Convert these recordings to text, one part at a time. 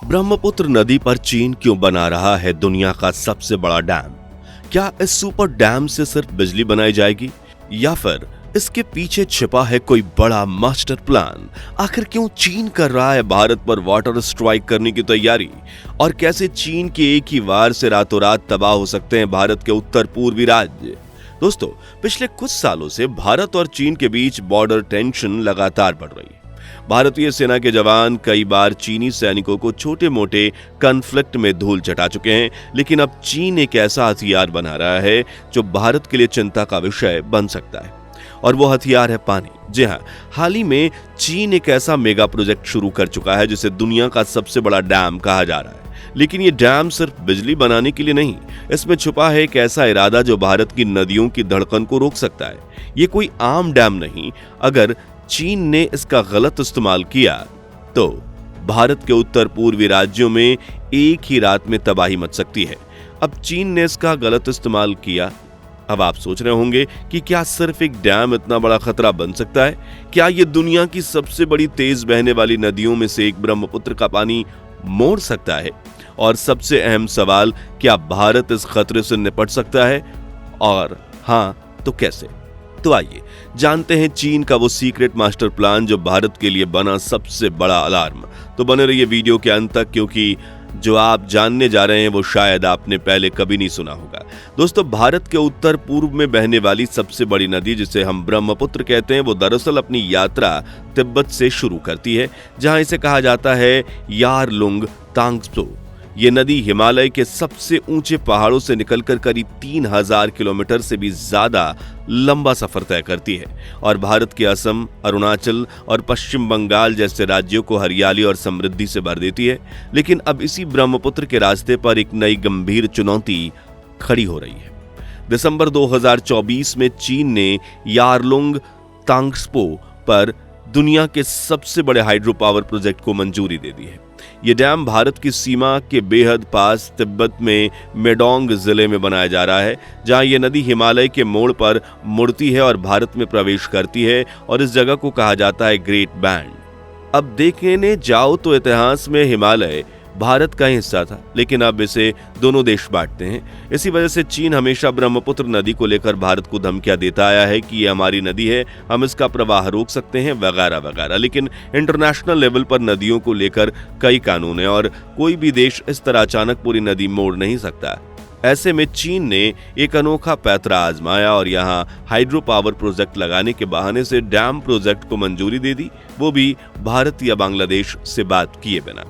ब्रह्मपुत्र नदी पर चीन क्यों बना रहा है दुनिया का सबसे बड़ा डैम? क्या इस सुपर डैम से सिर्फ बिजली बनाई जाएगी या फिर इसके पीछे छिपा है कोई बड़ा मास्टर प्लान? आखिर क्यों चीन कर रहा है भारत पर वाटर स्ट्राइक करने की तैयारी? और कैसे चीन के एक ही वार से रातों रात तबाह हो सकते हैं भारत के उत्तर पूर्वी राज्य? दोस्तों, पिछले कुछ सालों से भारत और चीन के बीच बॉर्डर टेंशन लगातार बढ़ रही है। भारतीय सेना के जवान कई बार चीनी सैनिकों को छोटे मोटे कॉन्फ्लिक्ट में धूल चटा चुके हैं, लेकिन अब चीन एक ऐसा हथियार बना रहा है जो भारत के लिए चिंता का विषय बन सकता है, और वो हथियार है पानी। जी हाँ, हाल ही में चीन एक ऐसा मेगा प्रोजेक्ट शुरू कर चुका है जिसे दुनिया का सबसे बड़ा डैम कहा जा रहा है। लेकिन ये डैम सिर्फ बिजली बनाने के लिए नहीं, इसमें छुपा है एक ऐसा इरादा जो भारत की नदियों की धड़कन को रोक सकता है। ये कोई आम डैम नहीं। अगर चीन ने इसका गलत इस्तेमाल किया तो भारत के उत्तर पूर्वी राज्यों में एक ही रात में तबाही मच सकती है। अब चीन ने इसका गलत इस्तेमाल किया। अब आप सोच रहे होंगे कि क्या सिर्फ एक डैम इतना बड़ा खतरा बन सकता है? क्या ये दुनिया की सबसे बड़ी तेज बहने वाली नदियों में से एक ब्रह्मपुत्र का पानी मोड़ सकता है? और सबसे अहम सवाल, क्या भारत इस खतरे से निपट सकता है? और हाँ, तो कैसे? तो आइए जानते हैं चीन का वो सीक्रेट मास्टर प्लान जो भारत के लिए बना सबसे बड़ा अलार्म। तो बने रहिए वीडियो के अंत तक, क्योंकि जो आप जानने जा रहे हैं वो शायद आपने पहले कभी नहीं सुना होगा। दोस्तों, भारत के उत्तर पूर्व में बहने वाली सबसे बड़ी नदी जिसे हम ब्रह्मपुत्र कहते हैं, वो दरअसल अपनी यात्रा तिब्बत से शुरू करती है, जहां इसे कहा जाता है यारलुंग तांग्सो। ये नदी हिमालय के सबसे ऊंचे पहाड़ों से निकलकर करीब 3000 किलोमीटर से भी ज्यादा लंबा सफर तय करती है और भारत के असम, अरुणाचल और पश्चिम बंगाल जैसे राज्यों को हरियाली और समृद्धि से भर देती है। लेकिन अब इसी ब्रह्मपुत्र के रास्ते पर एक नई गंभीर चुनौती खड़ी हो रही है। दिसंबर 2024 में चीन ने यारलुंग तांग्सपो पर दुनिया के सबसे बड़े हाइड्रो पावर प्रोजेक्ट को मंजूरी दे दी है। ये डैम भारत की सीमा के बेहद पास तिब्बत में मेडोंग जिले में बनाया जा रहा है, जहां ये नदी हिमालय के मोड़ पर मुड़ती है और भारत में प्रवेश करती है, और इस जगह को कहा जाता है ग्रेट बैंड। अब देखने जाओ तो इतिहास में हिमालय भारत का हिस्सा था, लेकिन अब इसे दोनों देश बांटते हैं। इसी वजह से चीन हमेशा ब्रह्मपुत्र नदी को लेकर भारत को धमकियां देता आया है कि ये हमारी नदी है, हम इसका प्रवाह रोक सकते हैं, वगैरह वगैरह। लेकिन इंटरनेशनल लेवल पर नदियों को लेकर कई कानून हैं और कोई भी देश इस तरह अचानक पूरी नदी मोड़ नहीं सकता। ऐसे में चीन ने एक अनोखा पैंतरा आजमाया और यहाँ हाइड्रो पावर प्रोजेक्ट लगाने के बहाने से डैम प्रोजेक्ट को मंजूरी दे दी, वो भी भारत या बांग्लादेश से बात किए बिना।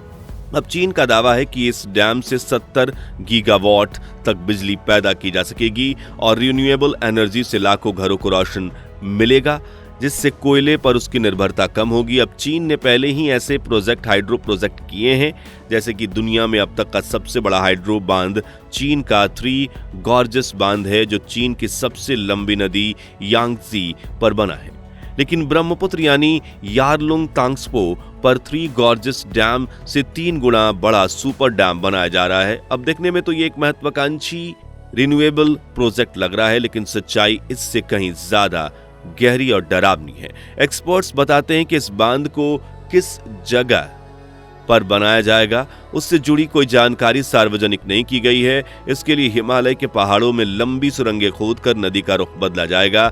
अब चीन का दावा है कि इस डैम से 70 गीगावाट तक बिजली पैदा की जा सकेगी और रिन्यूएबल एनर्जी से लाखों घरों को रोशन मिलेगा, जिससे कोयले पर उसकी निर्भरता कम होगी। अब चीन ने पहले ही ऐसे हाइड्रो प्रोजेक्ट किए हैं, जैसे कि दुनिया में अब तक का सबसे बड़ा हाइड्रो बांध चीन का थ्री गॉर्जस बांध है, जो चीन की सबसे लंबी नदी यांगत्जी पर बना है। लेकिन ब्रह्मपुत्र यानी यारलुंग तांग्सपो पर थ्री गॉर्जस डैम से 3 गुना बड़ा सुपर डैम बनाया जा रहा है। अब देखने में तो ये एक महत्वाकांक्षी रिन्यूएबल प्रोजेक्ट लग रहा है, लेकिन सच्चाई इससे कहीं ज्यादा गहरी और डरावनी है। एक्सपर्ट्स बताते हैं कि इस बांध को किस जगह पर बनाया जाएगा उससे जुड़ी कोई जानकारी सार्वजनिक नहीं की गई है। इसके लिए हिमालय के पहाड़ों में लंबी सुरंगें खोदकर नदी का रुख बदला जाएगा।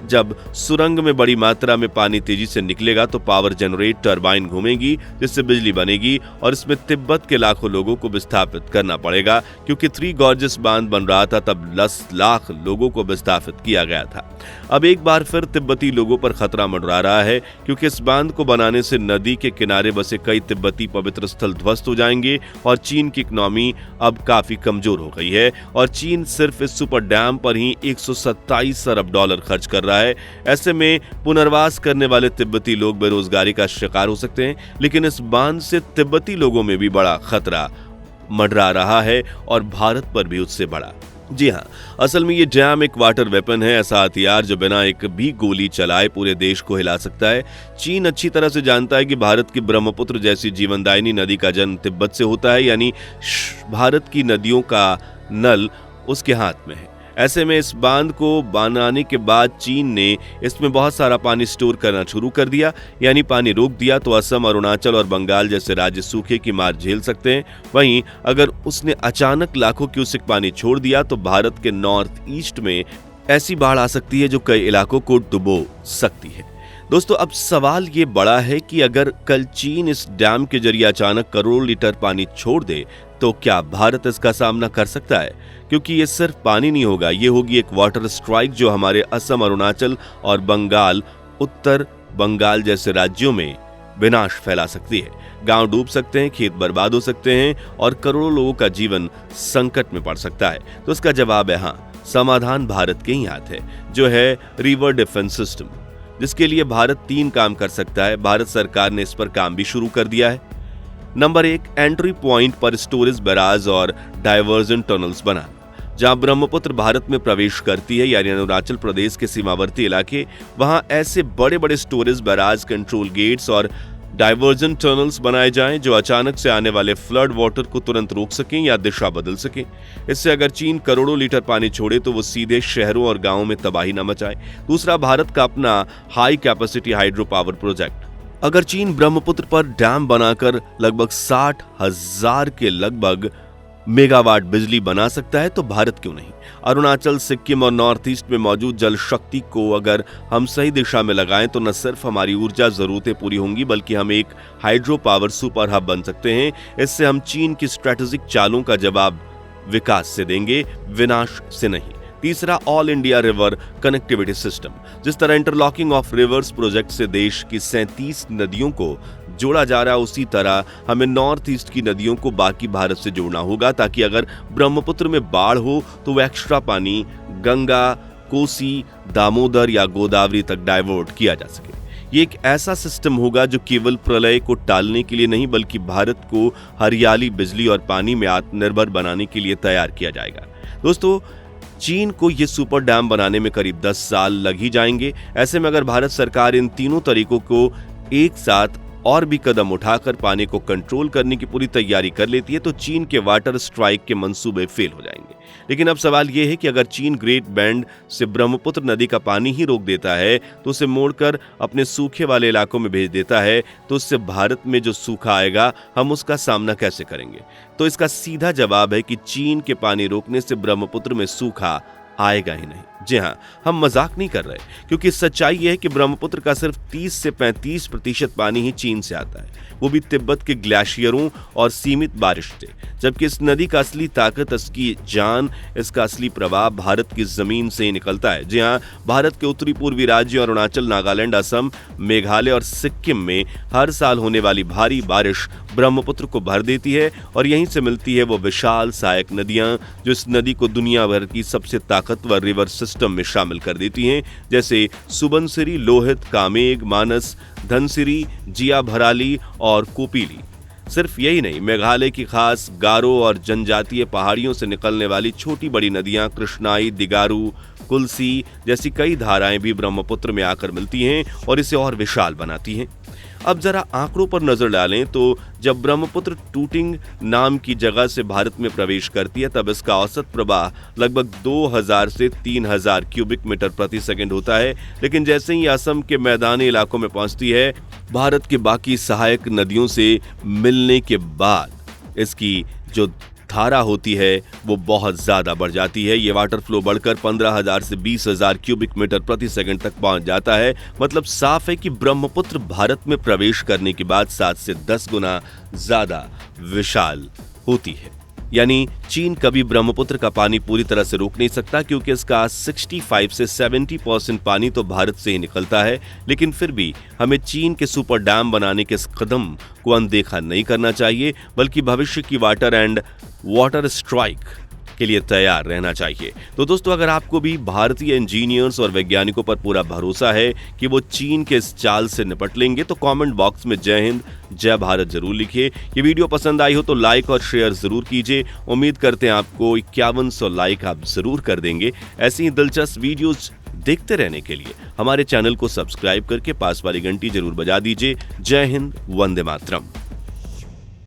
जब सुरंग में बड़ी मात्रा में पानी तेजी से निकलेगा तो पावर जनरेट टरबाइन घूमेगी, जिससे बिजली बनेगी और इसमें तिब्बत के लाखों लोगों को विस्थापित करना पड़ेगा। क्योंकि थ्री गॉर्जस बांध बन रहा था तब 10 लाख लोगों को विस्थापित किया गया था। अब एक बार फिर तिब्बती लोगों पर खतरा मंडरा रहा है, क्योंकि इस बांध को बनाने से नदी के किनारे बसे कई तिब्बती पवित्र स्थल ध्वस्त हो जाएंगे और चीन की इकोनॉमी अब काफी कमजोर हो गई है। और चीन सिर्फ इस सुपर डैम पर ही 127 अरब डॉलर खर्च कर रहा है। ऐसे में पुनर्वास करने वाले तिब्बती लोग बेरोजगारी का शिकार हो सकते हैं। लेकिन इस बांध से तिब्बती लोगों में भी बड़ा खतरा मंडरा रहा है और भारत पर भी उससे बड़ा। जी हाँ, असल में ये डैम एक वाटर वेपन है, ऐसा हथियार जो बिना एक भी गोली चलाए पूरे देश को हिला सकता है। चीन अच्छी तरह से जानता है कि भारत की ब्रह्मपुत्र जैसी जीवनदायिनी नदी का जन्म तिब्बत से होता है, यानी भारत की नदियों का नल उसके हाथ में है। ऐसे में इस बांध को बनाने के बाद चीन ने इसमें बहुत सारा पानी स्टोर करना शुरू कर दिया, यानी पानी रोक दिया तो असम, अरुणाचल और बंगाल जैसे राज्य सूखे की मार झेल सकते हैं। वहीं अगर उसने अचानक लाखों क्यूसेक पानी छोड़ दिया तो भारत के नॉर्थ ईस्ट में ऐसी बाढ़ आ सकती है जो कई इलाकों को डुबो सकती है। दोस्तों, अब सवाल ये बड़ा है कि अगर कल चीन इस डैम के जरिए अचानक करोड़ों लीटर पानी छोड़ दे तो क्या भारत इसका सामना कर सकता है? क्योंकि ये सिर्फ पानी नहीं होगा, ये होगी एक वाटर स्ट्राइक जो हमारे असम, अरुणाचल और बंगाल, उत्तर बंगाल जैसे राज्यों में विनाश फैला सकती है। गांव डूब सकते हैं, खेत बर्बाद हो सकते हैं और करोड़ों लोगों का जीवन संकट में पड़ सकता है। तो इसका जवाब है हाँ, समाधान भारत के ही हाथ है, जो है रिवर डिफेंस सिस्टम, जिसके लिए भारत 3 काम कर सकता है। भारत सरकार ने इस पर काम भी शुरू कर दिया है। नंबर 1, एंट्री पॉइंट पर स्टोरेज बैराज और डायवर्जन टनल्स बनाना। जहां ब्रह्मपुत्र भारत में प्रवेश करती है, यानी अरुणाचल प्रदेश के सीमावर्ती इलाके, वहां ऐसे बड़े बड़े स्टोरेज बैराज, कंट्रोल गेट्स और डायवर्जन टनल्स बनाए जाएं जो अचानक से आने वाले फ्लड वाटर को तुरंत रोक सकें या दिशा बदल सकें। इससे अगर चीन करोड़ों लीटर पानी छोड़े तो वो सीधे शहरों और गांवों में तबाही न मचाए। दूसरा, भारत का अपना high capacity hydro power project. अगर चीन ब्रह्मपुत्र पर डैम बनाकर लगभग 60,000 के लगभग मेगावाट बिजली बना सकता है तो भारत क्यों नहीं? अरुणाचल, सिक्किम और नॉर्थ ईस्ट में मौजूद जल शक्ति को अगर हम सही दिशा में लगाएं तो न सिर्फ हमारी ऊर्जा जरूरतें पूरी होंगी बल्कि हम एक हाइड्रो पावर सुपर हब बन सकते हैं। इससे हम चीन की स्ट्रेटेजिक चालों का जवाब विकास से देंगे, विनाश से नहीं। तीसरा, all India river connectivity system. जिस तरह इंटरलॉकिंग ऑफ रिवर्स प्रोजेक्ट से देश की 37 नदियों को जोड़ा जा रहा है, उसी तरह हमें नॉर्थ ईस्ट की नदियों को बाकी भारत से जोड़ना होगा ताकि अगर ब्रह्मपुत्र में बाढ़ हो तो वो एक्स्ट्रा पानी गंगा, कोसी, दामोदर या गोदावरी तक डाइवर्ट किया जा सके। ये एक ऐसा सिस्टम होगा जो केवल प्रलय को टालने के लिए नहीं बल्कि भारत को हरियाली, बिजली और पानी में आत्मनिर्भर बनाने के लिए तैयार किया जाएगा। दोस्तों, चीन को ये सुपर डैम बनाने में करीब 10 साल लग ही जाएंगे। ऐसे में अगर भारत सरकार इन तीनों तरीकों को एक साथ और भी कदम उठाकर पानी को कंट्रोल करने की पूरी तैयारी कर लेती है तो चीन के वाटर स्ट्राइक के मंसूबे फेल हो जाएंगे। लेकिन अब सवाल यह है कि अगर चीन ग्रेट बैंड से ब्रह्मपुत्र नदी का पानी ही रोक देता है तो उसे मोड़कर अपने सूखे वाले इलाकों में भेज देता है तो उससे भारत में जो सूखा आएगा हम उसका सामना कैसे करेंगे? तो इसका सीधा जवाब है कि चीन के पानी रोकने से ब्रह्मपुत्र में सूखा आएगा ही नहीं। जी हाँ, हम मजाक नहीं कर रहे, क्योंकि सच्चाई यह है कि ब्रह्मपुत्र का सिर्फ 30 से 35% पानी ही चीन से आता है, वो भी तिब्बत के ग्लेशियरों और सीमित बारिश से। जबकि इस नदी का असली ताकत, इसकी जान, इसका असली प्रवाह भारत की जमीन से ही निकलता है। जी हाँ, भारत के उत्तरी पूर्वी राज्यों अरुणाचल, नागालैंड, असम, मेघालय और सिक्किम में हर साल होने वाली भारी बारिश ब्रह्मपुत्र को भर देती है और यहीं से मिलती है वो विशाल सहायक नदियां जो इस नदी को दुनिया भर की सबसे ताकतवर रिवर सिस्टम में शामिल कर देती हैं, जैसे सुबनसिरी, लोहित, कामेग, मानस, धनसिरी, जिया भराली और कोपीली। सिर्फ यही नहीं, मेघालय की खास गारो और जनजातीय पहाड़ियों से निकलने वाली छोटी बड़ी नदियां कृष्णाई, दिगारू, कुलसी जैसी कई धाराएं भी ब्रह्मपुत्र में आकर मिलती हैं और इसे और विशाल बनाती हैं। अब जरा आंकड़ों पर नजर डालें तो जब ब्रह्मपुत्र टूटिंग नाम की जगह से भारत में प्रवेश करती है तब इसका औसत प्रवाह लगभग 2000 से 3000 क्यूबिक मीटर प्रति सेकंड होता है। लेकिन जैसे ही असम के मैदानी इलाकों में पहुंचती है, भारत के बाकी सहायक नदियों से मिलने के बाद इसकी जो धारा होती है वो बहुत ज्यादा बढ़ जाती है। ये वाटर फ्लो बढ़कर 15,000 से 20,000 क्यूबिक मीटर प्रति सेकंड तक पहुंच जाता है। मतलब साफ है कि ब्रह्मपुत्र भारत में प्रवेश करने के बाद 7 से 10 गुना ज्यादा विशाल होती है। यानी चीन कभी ब्रह्मपुत्र का पानी पूरी तरह से रोक नहीं सकता क्योंकि इसका 65 से 70% पानी तो भारत से ही निकलता है। लेकिन फिर भी हमें चीन के सुपर डैम बनाने के इस कदम को अनदेखा नहीं करना चाहिए, बल्कि भविष्य की वाटर स्ट्राइक के लिए तैयार रहना चाहिए। तो दोस्तों, अगर आपको भी भारतीय इंजीनियर्स और वैज्ञानिकों पर पूरा भरोसा है कि वो चीन के इस चाल से निपट लेंगे तो कमेंट बॉक्स में जय हिंद, जय भारत जरूर लिखिए। ये वीडियो पसंद आई हो तो लाइक और शेयर जरूर कीजिए। उम्मीद करते हैं आपको 5100 लाइक आप जरूर कर देंगे। ऐसी ही दिलचस्प वीडियोस देखते रहने के लिए हमारे चैनल को सब्सक्राइब करके पास वाली घंटी जरूर बजा दीजिए। जय हिंद, वंदे मातरम।